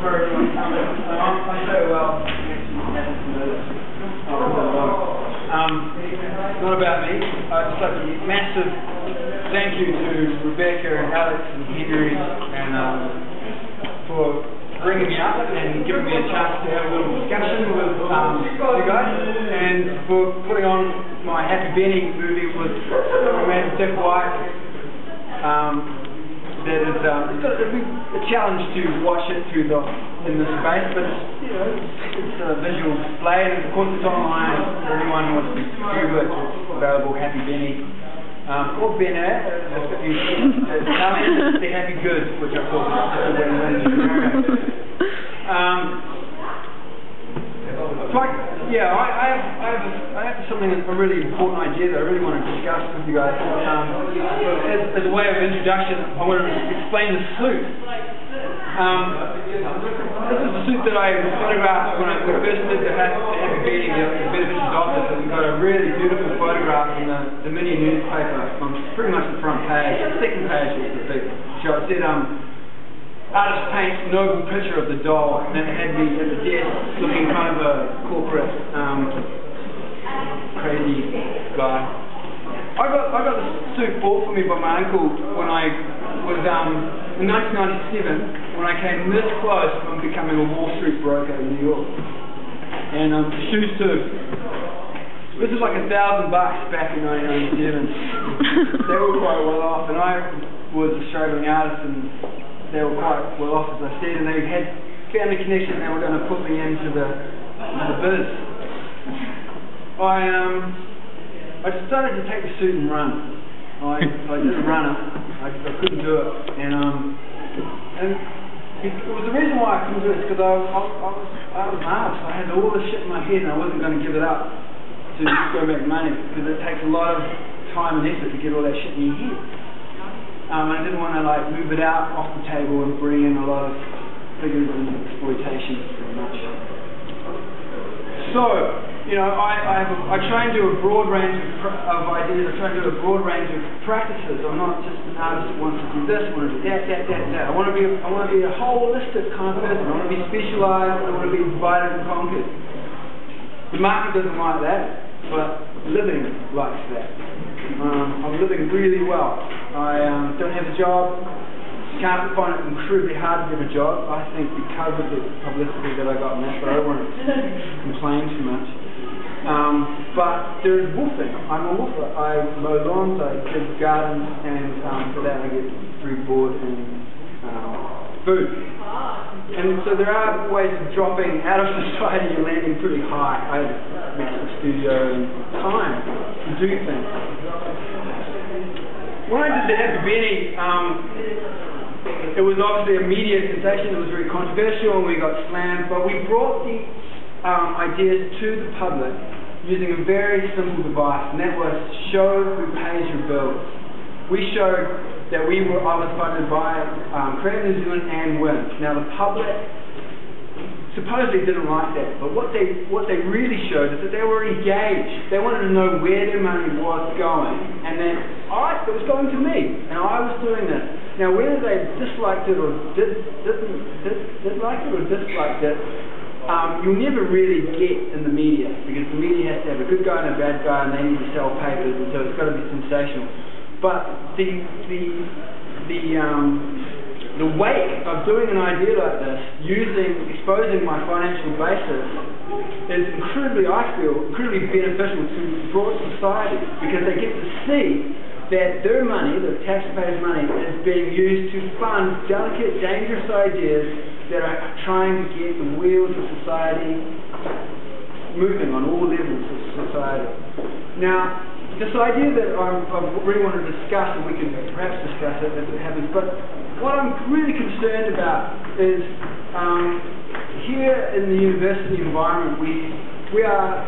for everyone coming. I so well. Not about me. Just like a massive thank you to Rebecca and Alex and Henry and for bringing me up and giving me a chance to have a little discussion with you guys, and for putting on my Happy Benny movie with my man Dick White. That is, it'll be a challenge to watch it through in this space, but it's a visual display, and of course it's online for anyone who wants to view it. It's available, Happy Benny, or Benny, it's the Happy Good, which I thought was just a win-win. I have something, a really important idea that I really want to discuss with you guys. As a way of introduction, I want to explain the suit. This is the suit that I photographed when I first did the Happy Benny, the Beneficiaries Office, and we got a really beautiful photograph in the mini newspaper on pretty much the front page. The second page was the big show. It said, artist paints noble picture of the doll, and it had me at the desk looking kind of a corporate, crazy guy. I got this suit bought for me by my uncle when I was in 1997, when I came this close from becoming a Wall Street broker in New York. And the shoes too. This is like $1,000 back in 1997. They were quite well off, and I was a struggling artist, and they were quite well off, as I said, and they had family connection, and they were going to put me into the biz. I decided to take the suit and run. I didn't run it. I couldn't do it, and it was the reason why I couldn't do it, because I was arsed. I had all this shit in my head, and I wasn't going to give it up to go make money, because it takes a lot of time and effort to get all that shit in your head. I didn't want to move it out off the table and bring in a lot of figures and exploitation very much. So, I try and do a broad range of ideas. I try and do a broad range of practices. I'm not just an artist that wants to do this, I want to do that. I want to be a holistic kind of person. I want to be specialized. I want to be divided and conquered. The market doesn't like that, but living likes that. I'm living really well. I don't have a job. Can't find it incredibly hard to get a job, I think, because of the publicity that I got in that, but I don't want to complain too much. But there's woofing. I'm a woofer. I mow lawns, I dig gardens, and for that I get free board and food. And so there are ways of dropping out of society and landing pretty high. I have a massive studio and time to do things. When I did the Happy Benny, it was obviously a media sensation. It was very controversial, and we got slammed. But we brought the ideas to the public using a very simple device, and that was show who pays your bills. We showed that I was funded by Creative New Zealand and WIN. Now the public supposedly didn't like that, but what they really showed is that they were engaged. They wanted to know where their money was going, and that it was going to me, and I was doing this. Now whether they disliked it or disliked it, you'll never really get in the media, because the media has to have a good guy and a bad guy, and they need to sell papers, and so it's got to be sensational. But the weight of doing an idea like this, exposing my financial basis, is incredibly beneficial to broad society, because they get to see that their money, the taxpayers' money, is being used to fund delicate, dangerous ideas that are trying to get the wheels of society moving on all levels of society. Now, this idea that I really want to discuss, and we can perhaps discuss it as it happens, but what I'm really concerned about is here in the university environment, we have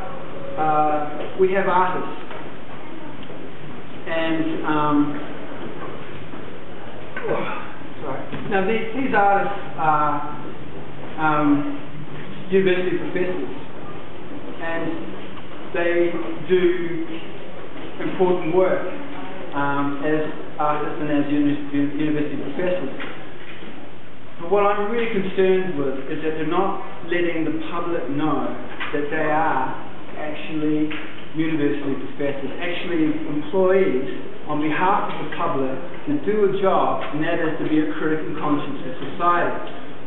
artists, and now these artists are university professors, and they do important work as artists and as university professors. But what I'm really concerned with is that they're not letting the public know that they are actually university professors, actually employees on behalf of the public to do a job, and that is to be a critic and conscience of society.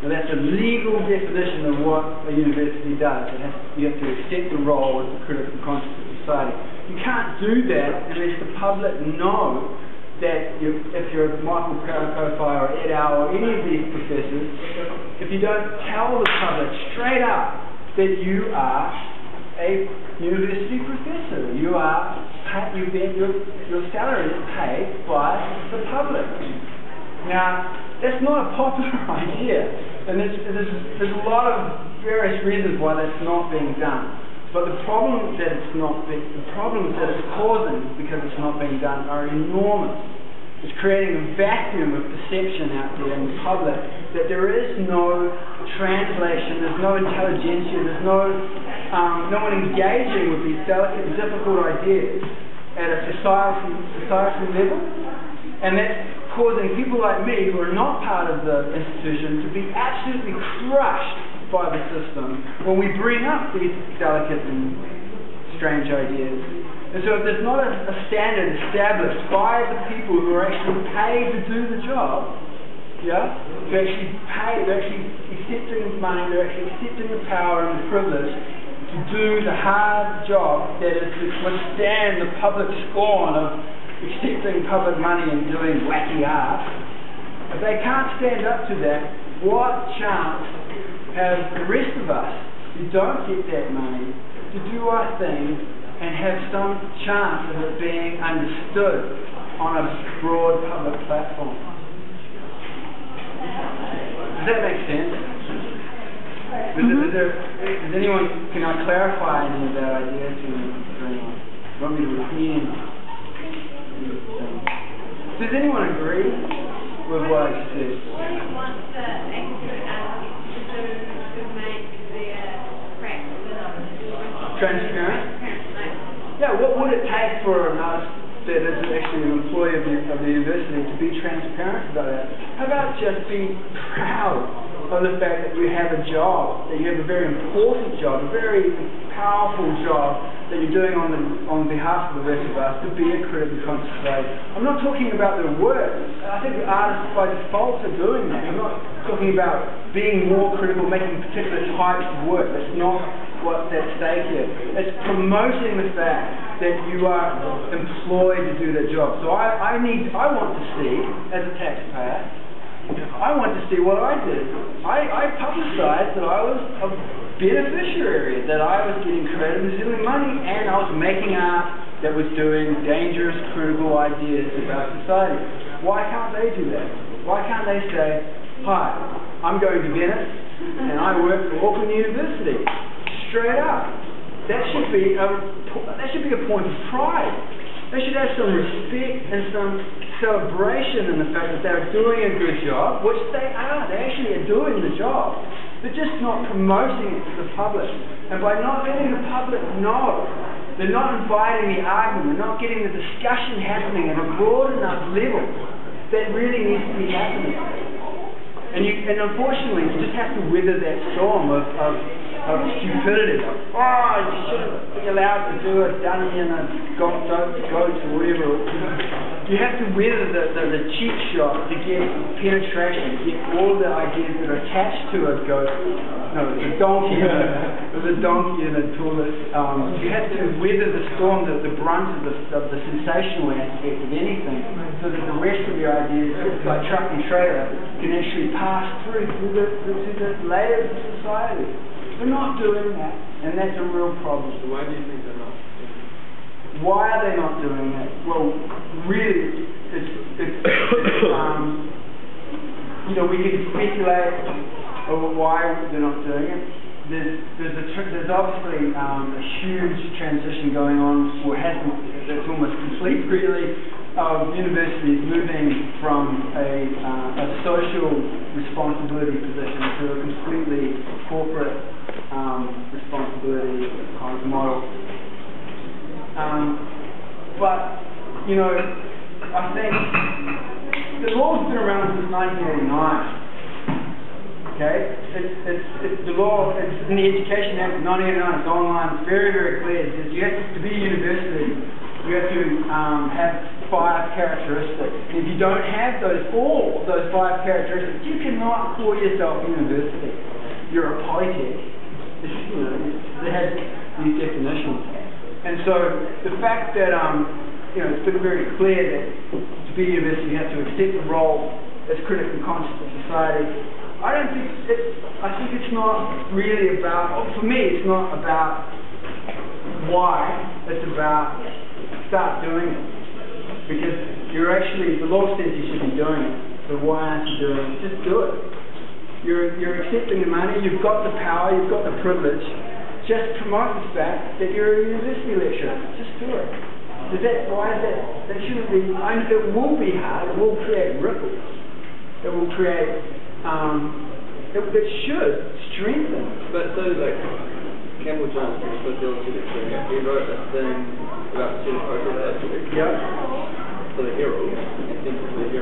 Now that's a legal definition of what a university does. You have to accept the role as a critic and conscience of society. You can't do that unless the public know that if you're Michael Kofi or Ed Al or any of these professors, if you don't tell the public straight up that you are a university professor, your salary is paid by the public. Now, that's not a popular idea, and there's a lot of various reasons why that's not being done. But the problems that it's causing because it's not being done are enormous. It's creating a vacuum of perception out there in the public that there is no translation, there's no intelligentsia, there's no one engaging with these delicate and difficult ideas at a societal level, and that's causing people like me who are not part of the institution to be absolutely crushed by the system when we bring up these delicate and strange ideas. And so if there's not a standard established by the people who are actually paid to do the job, they're actually accepting money, they're actually accepting the power and the privilege to do the hard job that is to withstand the public scorn of accepting public money and doing wacky art. If they can't stand up to that, what chance have the rest of us who don't get that money to do our thing and have some chance of it being understood on a broad public platform? Does that make sense? Does anyone, can I clarify any of that idea to anyone? Want me to repeat? Does anyone agree with what I just said? What do you want the expert architect to do to make their practice transparent? Yeah, what would it take for an artist that is actually an employee of the university to be transparent about that? How about just be proud of the fact that you have a job, that you have a very important job, a very powerful job that you're doing on behalf of the rest of us, to be a critic and conscious society. I'm not talking about their work. I think the artists by default are doing that. I'm not talking about being more critical, making particular types of work. That's not what's at stake here. It's promoting the fact that you are employed to do that job. So I want to see, as a taxpayer, I want to see what I did. I publicized that I was a beneficiary, that I was getting credit and stealing money, and I was making art that was doing dangerous, critical ideas about society. Why can't they do that? Why can't they say, hi, I'm going to Venice, and I work for Auckland University? Straight up. That should be a point of pride. They should have some respect and some celebration in the fact that they're doing a good job, which they are. They actually are doing the job. They're just not promoting it to the public. And by not letting the public know, they're not inviting the argument, they're not getting the discussion happening at a broad enough level that really needs to be happening. And unfortunately, you just have to weather that storm of stupidity. Oh, you shouldn't be allowed to do a dunny and a goat or whatever. You have to weather the cheap shot to get penetration, to get all the ideas that are attached to a goat. No, it's a donkey. There's a donkey and a tulip. You have to weather the storm, the brunt of the sensational aspect of anything, so that the rest of your ideas, like truck and trailer, can actually pass through the layers of society. They're not doing that, and that's a real problem. So why do you think they're not? Why are they not doing that? Well, really, we can speculate over why they're not doing it. There's obviously a huge transition going on, or has been, that's almost complete really, of universities moving from a social responsibility position to a completely corporate responsibility kind of model. But, I think the law's been around since 1989. Okay? It's the law, it's in the Education Act of 1989, it's online, it's very, very clear. It says you have to be a university, you have to have 5 characteristics. And if you don't have all of those 5 characteristics, you cannot call yourself a university. You're a polytech. It has these definitions. And so the fact that it's been very clear that to be a university you have to accept the role as critic and conscious of society. I think it's not really about, for me it's not about why, it's about start doing it. Because the law says you should be doing it, so why aren't you doing it? Just do it. You're accepting the money, you've got the power, you've got the privilege. Just promote the fact that you're a university lecturer. Just do it. That shouldn't be, it will be hard, it will create ripples. It will create, it should strengthen. But so like, Campbell Jones, the facility lecturer, he wrote a thing about the student protest actually. Yep. For the Herald,